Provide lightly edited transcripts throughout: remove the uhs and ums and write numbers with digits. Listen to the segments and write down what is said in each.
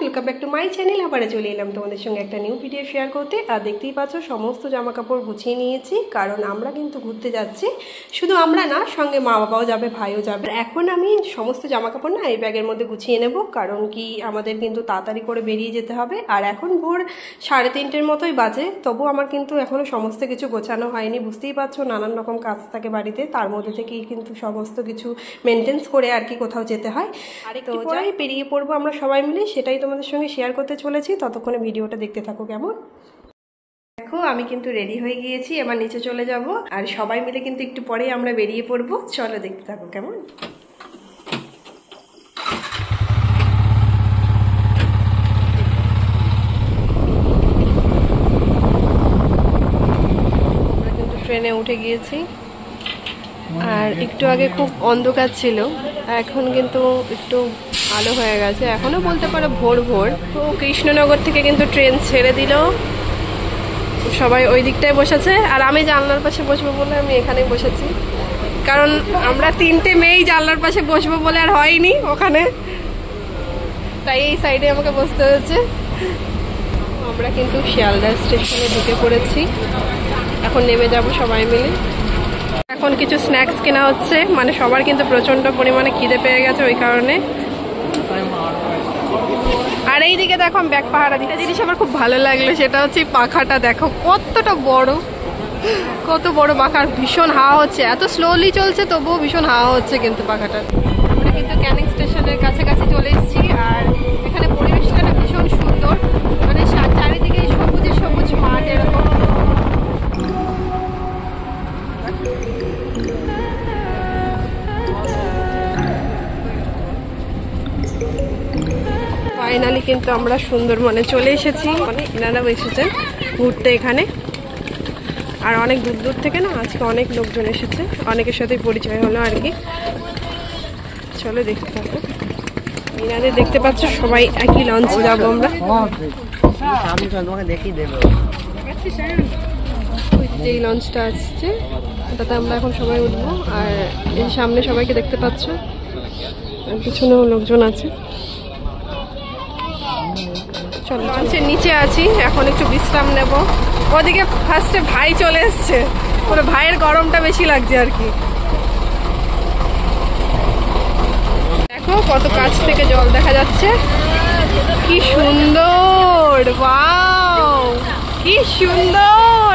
Welcome back to my channel. আবারে চলে এলাম তোমাদের সঙ্গে একটা নিউ ভিডিও শেয়ার করতে। আর দেখতেই পাচ্ছ সমস্ত জামা কাপড় গুছিয়ে নিয়েছি, কারণ আমরা কিন্তু ঘুরতে যাচ্ছি। শুধু আমরা না, সঙ্গে মা বাবাও যাবে, ভাইও যাবে। এখন আমি সমস্ত জামা কাপড় না এই ব্যাগের মধ্যে গুছিয়ে নেব, কারণ কি আমাদের কিন্তু তাড়াতাড়ি করে বেরিয়ে যেতে হবে। আর এখন ভোর 3:30 মতোই বাজে, তবু আমার কিন্তু এখনও সমস্ত কিছু গোছানো হয়নি। বুঝতেই পারছো, নানান রকম কাজ থাকে বাড়িতে, তার মধ্যে থেকেই কিন্তু সমস্ত কিছু মেনটেন্স করে আর কি কোথাও যেতে হয়। আর তো যাই বেরিয়ে পড়বো আমরা সবাই মিলে, সেটাই তোমাদের সঙ্গে শেয়ার করতে চলেছি। ততক্ষণে ভিডিওটা দেখতে থাকো কেমন। দেখো আমি কিন্তু রেডি হয়ে গিয়েছি, এবার নিচে চলে যাব। আর সবাই মিলে কিন্তু একটু পরেই আমরা বেরিয়ে পড়বো। চলো দেখতে থাকো কেমন। আমরা কিন্তু ট্রেনে উঠে গিয়েছি। আর একটু আগে খুব অন্ধকার ছিল, এখন কিন্তু একটু আলো হয়ে গেছে। এখনো বলতে পারো ভোর ভোর। তো কৃষ্ণনগর থেকে কিন্তু ট্রেন ছেড়ে দিল, সবাই ওই দিকটায় বসেছে। আর আমি জানলার পাশে বসবো বলে আমি এখানেই বসেছি, কারণ আমরা 3টে মেয়েই জানলার পাশে বসবো বলে আর হয়নি ওখানে, তাই এই সাইডে আমাকে বসতে হয়েছে। আমরা কিন্তু শিয়ালদা স্টেশনে ঢুকে পড়েছি, এখন নেমে যাব সবাই মিলে। এখন কিছু স্ন্যাক্স কেনা হচ্ছে, মানে সবার কিন্তু প্রচন্ড পরিমাণে খিদে পেয়ে গেছে ওই কারণে। আর এইদিকে দেখো আমি ব্যাগ পাহারা দিতে। জিনিস আমার খুব ভালো লাগলো, সেটা হচ্ছে পাখাটা দেখো কতটা বড়, কত বড় পাখা। ভীষণ হাওয়া হচ্ছে, এত স্লোলি চলছে তবুও ভীষণ হাওয়া হচ্ছে কিন্তু পাখাটা। আমরা কিন্তু ক্যানিং স্টেশনের কাছাকাছি চলে এসেছি। আর এখানে পরিবেশটা ভীষণ সুন্দর, মানে চারিদিকে সবুজে সবুজ মাঠ এরকম। ফাইনালি কিন্তু আমরা সুন্দরবনে চলে এসেছি। মানে এনারাও এসেছেন ঘুরতে এখানে, আর অনেক দূর দূর থেকে না আজকে অনেক লোকজন এসেছে, অনেকের সাথে পরিচয় হলো আর কি। চলো দেখতে থাকো। এনাদের দেখতে পাচ্ছ সবাই একই লঞ্চে যাবো আমরা। এই লঞ্চটা আসছে, ওটাতে আমরা এখন সবাই উঠবো। আর এই সামনে সবাইকে দেখতে পাচ্ছ, পিছনেও লোকজন আছে। চলো লঞ্চের নিচে আছি, এখন একটু বিশ্রাম নেব। ওদিকে ফার্স্টে ভাই চলে এসছে, ওর ভাইয়ের গরমটা বেশি লাগছে আর কি। দেখো কত কাছ থেকে জল দেখা যাচ্ছে, কি সুন্দর, ওয়াও কি সুন্দর।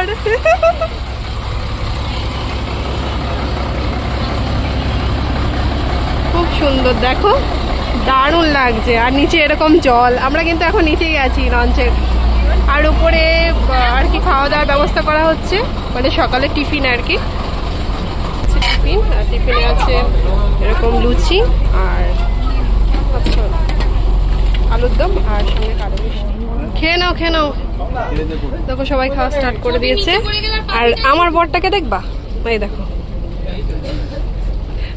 খুব সুন্দর, দেখো দারুণ লাগছে। আর নিচে এরকম জল, আমরা কিন্তু এখন নিচেই আছি লঞ্চের। আর উপরে আর কি খাওয়া দাওয়ার ব্যবস্থা করা হচ্ছে, মানে সকালে টিফিন আর কি। টিফিন, আর টিফিনে আছে এরকম লুচি আর আচ্ছা আলুর দম আর সঙ্গে কালো মিষ্টি। খেয়ে নাও খেয়ে নাও। দেখো সবাই খাওয়া স্টার্ট করে দিয়েছে। আর আমার বরটাকে দেখবা, এই দেখো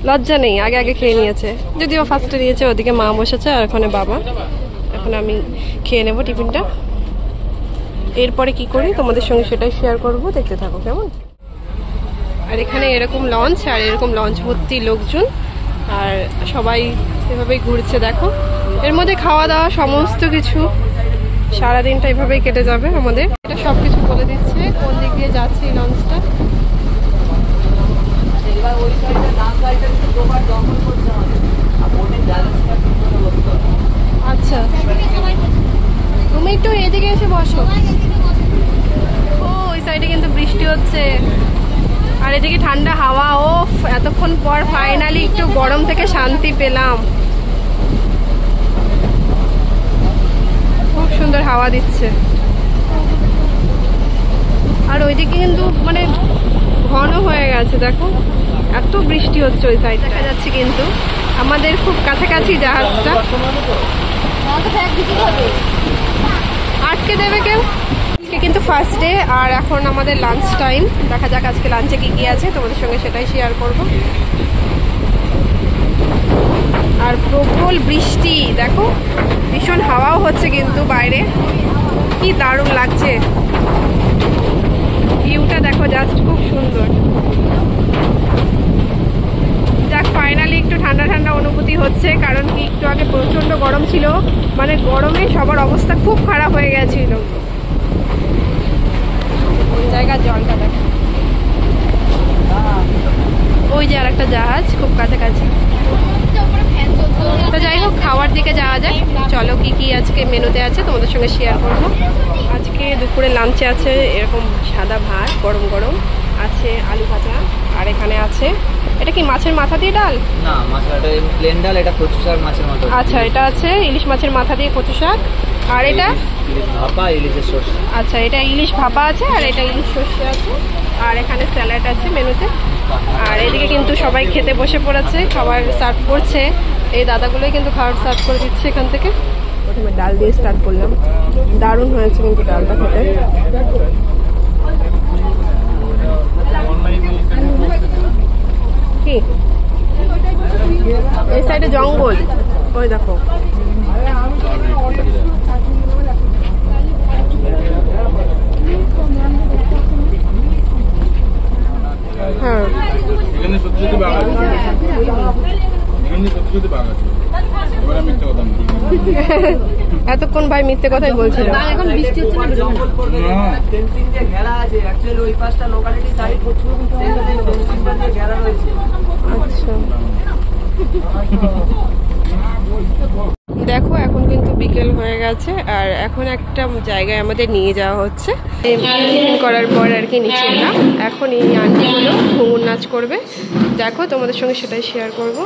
লজ্জা নেই, আগে আগে খেয়ে নিয়েছে। যদিও ফার্স্টে নিয়েছে, ওদিকে মা বসেছে আর ওখানে বাবা। এখন আমি খেয়ে নেব টিফিনটা, এরপরে কি করি তোমাদের সঙ্গে সেটাই শেয়ার করব, দেখতে থাকো কেমন। আর এখানে এরকম লঞ্চ, আর এরকম লঞ্চ ভর্তি লোকজন, আর সবাই এভাবেই ঘুরছে দেখো। এর মধ্যে খাওয়া দাওয়া সমস্ত কিছু, সারাদিনটা এভাবেই কেটে যাবে আমাদের। এটা সব কিছু বলে দিচ্ছে কোন দিক দিয়ে যাচ্ছে এই লঞ্চটা। আচ্ছা তুমি একটু এদিকে এসে বসো। ও ওই সাইডে কিন্তু বৃষ্টি হচ্ছে, আর এদিকে ঠান্ডা হাওয়া। ও এতক্ষণ পর ফাইনালি একটু গরম থেকে শান্তি পেলাম। খুব সুন্দর হাওয়া দিচ্ছে। আর ওইদিকে কিন্তু মানে ঘন হয়ে গেছে, দেখো এত বৃষ্টি হচ্ছে। ওই সাইড দেখা যাচ্ছে কিন্তু আমাদের খুব কাছাকাছি জাহাজটা। আটকে দেবে কেউ। আজকে কিন্তু ফার্স্ট ডে, আর এখন আমাদের লাঞ্চ টাইম। দেখা যাক আজকে লাঞ্চে কি কি আছে, তোমাদের সঙ্গে সেটাই শেয়ার করব। আর প্রবল বৃষ্টি, দেখো ভীষণ হাওয়াও হচ্ছে কিন্তু বাইরে, কি দারুণ লাগছে। ভিউটা দেখো জাস্ট খুব সুন্দর। যাক ফাইনালি একটু ঠান্ডা ঠান্ডা অনুভূতি হচ্ছে, কারণ কি একটু আগে প্রচণ্ড গরম ছিল, মানে গরমে সবার অবস্থা খুব খারাপ হয়ে গেছিল। ওই জায়গার জলটা দেখো, ওই যে আর একটা জাহাজ খুব কাছাকাছি। তো যাই হোক, খাওয়ার দিকে যাওয়া যায়। চলো কি কি আজকে মেনুতে আছে তোমাদের সঙ্গে শেয়ার করবো। আজকে দুপুরে লাঞ্চে আছে এরকম সাদা ভাত গরম গরম, আছে আলু ভাজা, আর এখানে আছে এটা কি মাছের মাথা দিয়ে ডাল? না, মাছের প্লেন ডাল, এটা কচু শাক মাছের মাথা। আচ্ছা, এটা আছে ইলিশ মাছের মাথা দিয়ে কচু শাক, আর এটা ইলিশ ভাপা, ইলিশের সর্ষে। আচ্ছা, এটা ইলিশ ভাপা আছে, আর এটা ইলিশ সর্ষে আছে, আর এখানে স্যালাড আছে মেনুতে। আর এদিকে কিন্তু সবাই খেতে বসে পড়েছে, খাবার সার্ভ করছে। এই দাদাগুলোই কিন্তু খাবার সার্ভ করে দিচ্ছে এখান থেকে। প্রথমে ডাল দিয়ে স্টার্ট করলাম, দারুণ হয়েছে কিন্তু ডালটা খেতে। কি এই সাইডে জঙ্গল, ওই দেখো। হ্যাঁ, এতক্ষণ ভাই মিথ্যে কথাই বলছিল। এখন বৃষ্টি হচ্ছে না, ফেন্সিং দিয়ে ঘেরা আছে, অ্যাকচুয়ালি ওই পাশটা লোকালিটি সাইড ফেন্সিং দিয়ে ঘেরা রয়েছে। আচ্ছা, দেখো এখন কিন্তু বিকেল হয়ে গেছে, আর এখন একটা জায়গায় আমাদের নিয়ে যাওয়া হচ্ছে। টিফিন করার পর আর কি নিচে এলাম। এখন এই আন্টিগুলো ঘুঙুর নাচ করবে, দেখো তোমাদের সঙ্গে সেটাই শেয়ার করবো।